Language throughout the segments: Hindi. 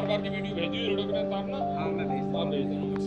बार बार की वीडियो भेजी हुई लड़के ने तार ना। हाँ मैं भेज दूंगा।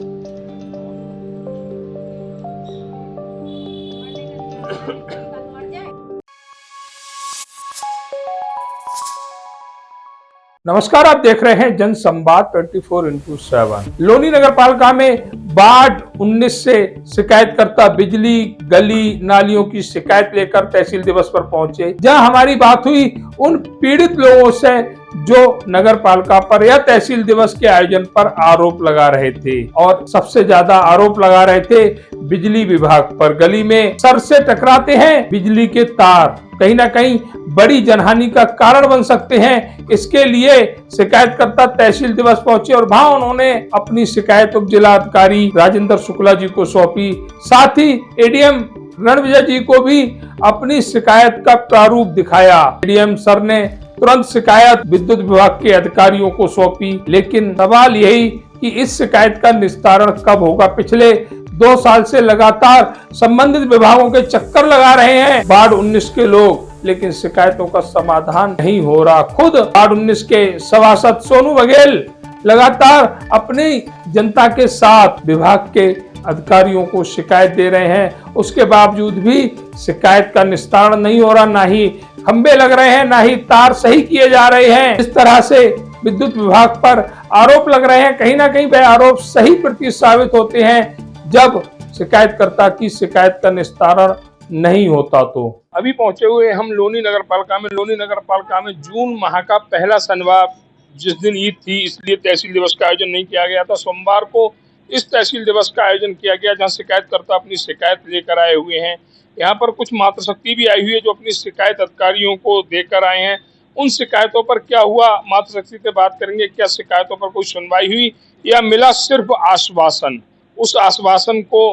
नमस्कार, आप देख रहे हैं जन संवाद 24x7। लोनी नगर पालिका में वार्ड 19 से शिकायतकर्ता बिजली गली नालियों की शिकायत लेकर तहसील दिवस पर पहुंचे, जहां हमारी बात हुई उन पीड़ित लोगों से जो नगर पालिका पर या तहसील दिवस के आयोजन पर आरोप लगा रहे थे। और सबसे ज्यादा आरोप लगा रहे थे बिजली विभाग पर। गली में सर से टकराते हैं बिजली के तार, कहीं ना कहीं बड़ी जनहानि का कारण बन सकते हैं। इसके लिए शिकायतकर्ता तहसील दिवस पहुंचे और वहां उन्होंने अपनी शिकायत उप जिलाधिकारी राजेंद्र शुक्ला जी को सौंपी। साथ ही एडीएम रणविजय जी को भी अपनी शिकायत का प्रारूप दिखाया। एडीएम सर ने तुरंत शिकायत विद्युत विभाग के अधिकारियों को सौंपी, लेकिन सवाल यही कि इस शिकायत का निस्तारण कब होगा। पिछले 2 साल से लगातार संबंधित विभागों के चक्कर लगा रहे हैं वार्ड 19 के लोग, लेकिन शिकायतों का समाधान नहीं हो रहा। खुद वार्ड 19 के सभासद सोनू बघेल लगातार अपनी जनता के साथ विभाग के अधिकारियों को शिकायत दे रहे हैं, उसके बावजूद भी शिकायत का निस्तारण नहीं हो रहा। ना ही खंबे लग रहे हैं, ना ही तार सही किए जा रहे हैं। इस तरह से विद्युत विभाग पर आरोप लग रहे हैं। कहीं ना कहीं वह आरोप सही प्रतीत साबित होते हैं जब शिकायतकर्ता की शिकायत का निस्तारण नहीं होता। तो अभी पहुंचे हुए हम लोनी नगर पालिका में। लोनी नगर पालिका में जून माह का पहला शनिवार, जिस दिन ईद थी, इसलिए तहसील दिवस का आयोजन नहीं किया गया था। सोमवार को इस तहसील दिवस का आयोजन किया गया, जहां शिकायतकर्ता अपनी शिकायत लेकर आए हुए हैं। यहाँ पर कुछ मातृशक्ति भी आई हुई है जो अपनी शिकायत अधिकारियों को देकर आए हैं। उन शिकायतों पर क्या हुआ, मातृशक्ति से बात करेंगे। क्या शिकायतों पर कोई सुनवाई हुई या मिला सिर्फ आश्वासन? उस आश्वासन को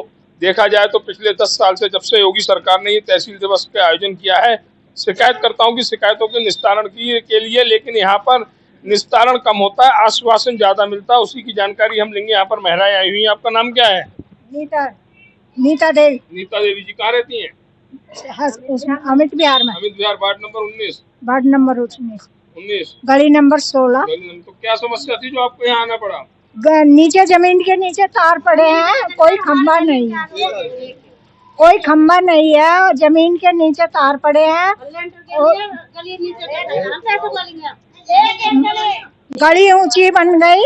देखा जाए तो पिछले 10 साल से, जब से योगी सरकार ने ये तहसील दिवस का आयोजन किया है, शिकायतकर्ताओं की शिकायतों के निस्तारण के लिए, लेकिन यहाँ पर निस्तारण कम होता है, आश्वासन ज्यादा मिलता है। उसी की जानकारी हम लेंगे। यहाँ पर महिलाएं आई हुई हैं। आपका नाम क्या है? नीता देवी। नीता देवी जी कहाँ रहती हैं? अमित बिहार में। Amit Bihar, ward number 19। Ward number 19, गली नंबर 16। तो क्या समस्या थी जो आपको यहाँ आना पड़ा? नीचे जमीन के नीचे तार पड़े हैं, कोई खंबा नहीं है, कोई खंबा नहीं है, जमीन के नीचे तार पड़े हैं। गली ऊंची बन गई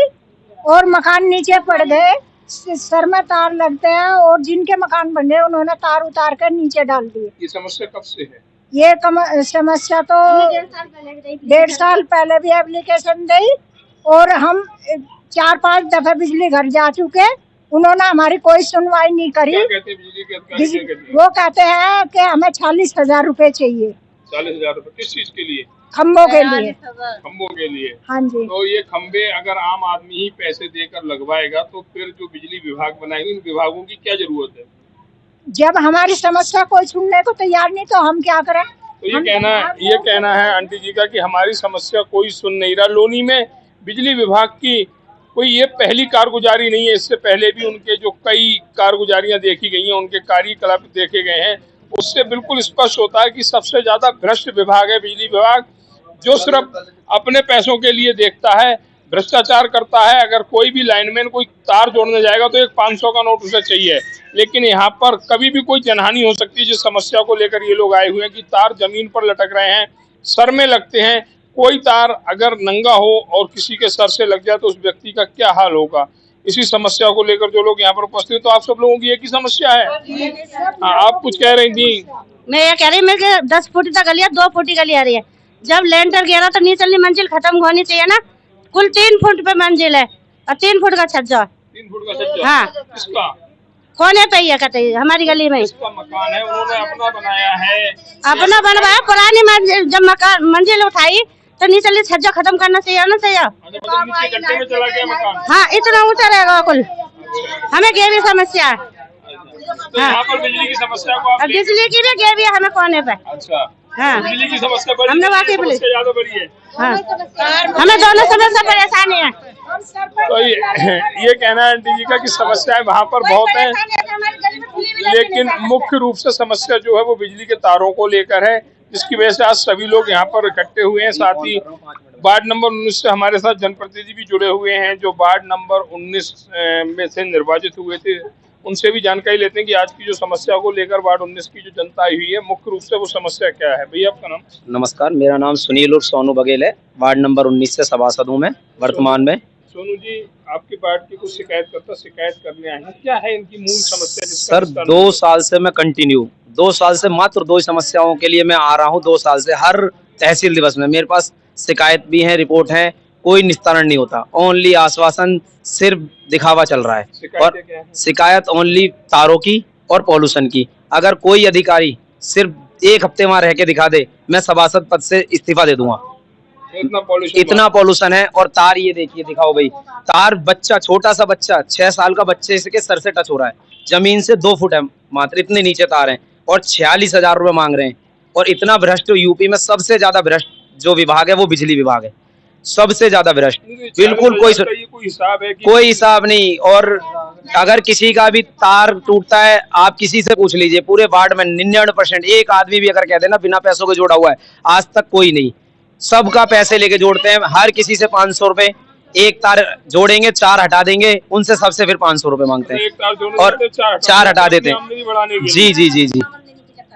और मकान नीचे पड़ गए, सर में तार लगते हैं और जिनके मकान बने उन्होंने तार उतार कर नीचे डाल दिए। ये समस्या कब से है? ये समस्या तो 1.5 साल पहले भी एप्लीकेशन दी और हम 4-5 दफे बिजली घर जा चुके, उन्होंने हमारी कोई सुनवाई नहीं करी। क्या कहते हैं बिजली के अधिकारी? वो कहते हैं कि हमें 40,000 रुपए चाहिए। 40,000 रुपए किस चीज के लिए? खम्बों के लिए। खम्बों के लिए? हाँ जी। तो ये खम्बे अगर आम आदमी ही पैसे देकर लगवाएगा तो फिर जो बिजली विभाग बनाएंगे, इन विभागों की क्या जरूरत है? जब हमारी समस्या कोई सुनने को तैयार नहीं तो हम क्या करें? तो ये कहना है आंटी जी का कि हमारी समस्या कोई सुन नहीं रहा। लोनी में बिजली विभाग की कोई ये पहली कारगुजारी नहीं है। इससे पहले भी उनके जो कई कारगुजारियां देखी गई हैं, उनके कार्यकलाप देखे गए हैं, उससे बिल्कुल स्पष्ट होता है कि सबसे ज्यादा भ्रष्ट विभाग है बिजली विभाग, जो सिर्फ अपने पैसों के लिए देखता है, भ्रष्टाचार करता है। अगर कोई भी लाइनमैन कोई तार जोड़ने जाएगा तो एक 500 का नोट उसे चाहिए, लेकिन यहाँ पर कभी भी कोई जनहानि हो सकती है। जिस समस्या को लेकर ये लोग आए हुए हैं कि तार जमीन पर लटक रहे हैं, सर में लगते हैं। कोई तार अगर नंगा हो और किसी के सर से लग जाए तो उस व्यक्ति का क्या हाल होगा। इसी समस्या को लेकर जो लोग यहाँ पर उपस्थित, तो आप सब लोगों की एक ही समस्या है। हाँ, आप कुछ कह रही थी? मैं ये कह रही, मेरे 10 फुट तक गली है, 2 फुट की गली आ रही है। जब लेंटर गिरा तो नीचली मंजिल खत्म होनी चाहिए ना। कुल 3 फुट पे मंजिल है और 3 फुट का छज्जा। 3 फुट का छज्जा? हाँ। किसका? कोने पे ही है कहते हमारी गली में। इसका मकान है, उन्होंने अपना बनाया है? अपना बनवाया। पुरानी मंजिल जब मकान मंजिल उठाई तो नीचली छज्जा खत्म करना चाहिए ना चाहिए। नीचे गड्ढे में चला गया मकान? हाँ, इतना ऊंचा रहेगा कुल। हमें ये भी समस्या है। तो यहाँ पर बिजली की समस्या को आप बिजली की भी ये भी है हमें कोने पे। अच्छा। हाँ, बिजली की समस्या बड़ी, हमने वाकई बोली ज्यादा बड़ी है। हाँ, हमें दोनों समस्या परेशानी है। तो ये कहना है आंटी जी का कि समस्याएं वहाँ पर बहुत हैं, लेकिन मुख्य रूप से समस्या जो है वो बिजली के तारों को लेकर है, जिसकी वजह से आज सभी लोग यहाँ पर इकट्ठे हुए हैं। साथ ही वार्ड नंबर 19 से हमारे साथ जनप्रतिनिधि भी जुड़े हुए हैं जो वार्ड नंबर 19 में से निर्वाचित हुए थे। उनसे भी जानकारी लेते हैं कि आज की जो समस्या को लेकर वार्ड 19 की जो जनता आई हुई है, मुख्य रूप से वो समस्या क्या है। भैया आपका नाम? नमस्कार, मेरा नाम सुनील उर्फ सोनू बघेल है। वार्ड नंबर 19 से सभासद हूँ मैं वर्तमान में। सोनू जी, आपके पार्ट की कुछ शिकायत करने आए हैं, क्या है इनकी मूल समस्या? सर 2 साल से मैं कंटिन्यू 2 साल से मात्र 2 समस्याओं के लिए मैं आ रहा हूँ। 2 साल से हर तहसील दिवस में मेरे पास शिकायत भी है, रिपोर्ट है, कोई निस्तारण नहीं होता। ओनली आश्वासन, सिर्फ दिखावा चल रहा है। और शिकायत ओनली तारों की और पॉल्यूशन की। अगर कोई अधिकारी सिर्फ 1 हफ्ते वहां रह के दिखा दे, मैं सभासद पद से इस्तीफा दे दूंगा। इतना पॉल्यूशन है। और तार ये देखिए, दिखाओ भाई, तार बच्चा, छोटा सा बच्चा, 6 साल का बच्चे के सर से टच हो रहा है, जमीन से 2 फुट है मात्र, इतने नीचे तार हैं और 46,000 रुपए मांग रहे हैं। और इतना भ्रष्ट यूपी में सबसे ज्यादा भ्रष्ट जो विभाग है वो बिजली विभाग है, सबसे ज्यादा भ्रष्ट। बिल्कुल कोई हिसाब है? कोई हिसाब नहीं। और अगर किसी का भी तार टूटता है, आप किसी से पूछ लीजिए, पूरे वार्ड में 99% एक आदमी भी अगर कहते ना बिना पैसों के जोड़ा हुआ है, आज तक कोई नहीं। सबका पैसे लेके जोड़ते हैं। हर किसी से 500 रुपए, एक तार जोड़ेंगे 4 हटा देंगे, उनसे सबसे फिर 500 रुपए मांगते हैं और 4 हटा देते हैं। जी जी जी जी।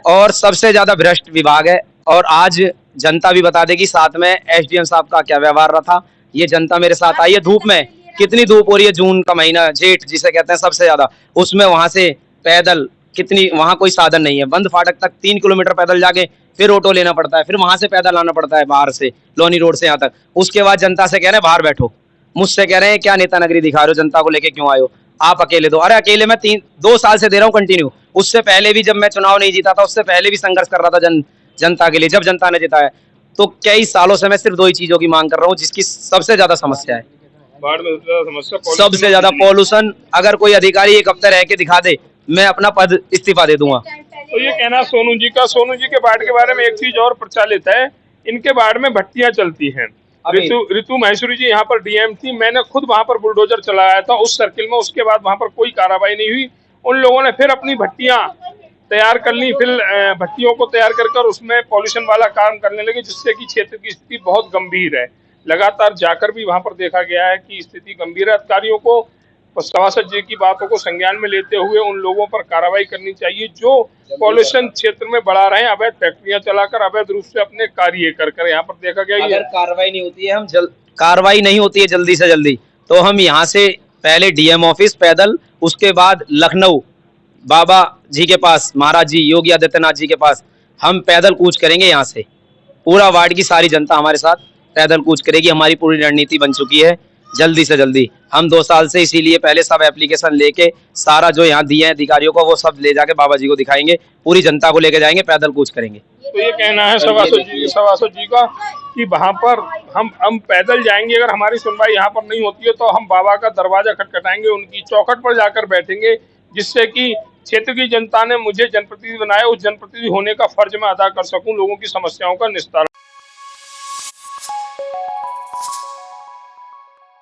और सबसे ज्यादा भ्रष्ट विभाग है। और आज जनता भी बता देगी साथ में एसडीएम साहब का क्या व्यवहार रहा था। ये जनता मेरे साथ आई है धूप में, कितनी धूप हो रही है, जून का महीना, जेठ जिसे कहते हैं सबसे ज्यादा, उसमें वहां से पैदल कितनी, वहां कोई साधन नहीं है, बंद फाटक तक 3 किलोमीटर पैदल जाके फिर ऑटो लेना पड़ता है, फिर वहां से पैदल आना पड़ता है बाहर से, लोनी रोड से यहाँ तक। उसके बाद जनता से कह रहे हैं बाहर बैठो, मुझसे कह रहे हैं क्या नेता नगरी दिखा रहे हो, जनता को लेके क्यों आए हो, आप अकेले दो। अरे अकेले मैं 2 साल से दे रहा हूँ कंटिन्यू। उससे पहले भी जब मैं चुनाव नहीं जीता था, उससे पहले भी संघर्ष कर रहा था जनता के लिए। जब जनता ने जिताया तो कई सालों से मैं सिर्फ 2 ही चीजों की मांग कर रहा हूँ, जिसकी सबसे ज्यादा समस्या है, सबसे ज्यादा पॉल्यूशन। अगर कोई अधिकारी 1 हफ्ते रह के दिखा दे, मैं अपना पद इस्तीफा दे दूंगा। तो ये कहना सोनू जी का। सोनू जी के वार्ड के बारे में एक चीज और प्रचलित है, इनके वार्ड में भट्टियां चलती हैं। ऋतु महेश्वरी जी यहाँ पर डीएम थी, मैंने खुद वहां पर बुलडोजर चलाया था उस सर्किल में। उसके बाद वहां पर कोई कार्रवाई नहीं हुई। उन लोगों ने फिर अपनी भट्टियां तैयार कर ली, फिर भट्टियों को तैयार कर उसमें पॉल्यूशन वाला काम करने लगे, जिससे कि क्षेत्र की स्थिति बहुत गंभीर है। लगातार जाकर भी वहां पर देखा गया है कि स्थिति गंभीर है। अधिकारियों को सभासद जी की बातों को संज्ञान में लेते हुए उन लोगों पर कार्रवाई करनी चाहिए जो पॉल्यूशन क्षेत्र में बढ़ा रहे हैं, अवैध फैक्ट्रियां चलाकर, अवैध रूप से अपने कार्य कर। यहाँ पर देखा गया अगर कार्रवाई नहीं होती है, कार्रवाई नहीं होती है जल्दी से जल्दी, तो हम यहाँ से पहले डीएम ऑफिस पैदल, उसके बाद लखनऊ बाबा जी के पास, महाराज जी योगी आदित्यनाथ जी के पास हम पैदल कूच करेंगे। यहाँ से पूरा वार्ड की सारी जनता हमारे साथ पैदल कूच करेगी। हमारी पूरी रणनीति बन चुकी है, जल्दी से जल्दी। हम 2 साल से इसीलिए पहले सब एप्लीकेशन लेके, सारा जो यहाँ दिए हैं अधिकारियों को, वो सब ले जाके बाबा जी को दिखाएंगे, पूरी जनता को लेके जाएंगे, पैदल कूच करेंगे। तो ये कहना है सभासद जी का कि वहां पर हम पैदल जाएंगे। अगर हमारी सुनवाई यहाँ पर नहीं होती है तो हम बाबा का दरवाजा खटखटाएंगे, उनकी चौखट पर जाकर बैठेंगे, जिससे कि क्षेत्र की जनता ने मुझे जनप्रतिनिधि बनाया, उस जनप्रतिनिधि होने का फर्ज मैं अदा कर सकूं, लोगों की समस्याओं का निस्तारण।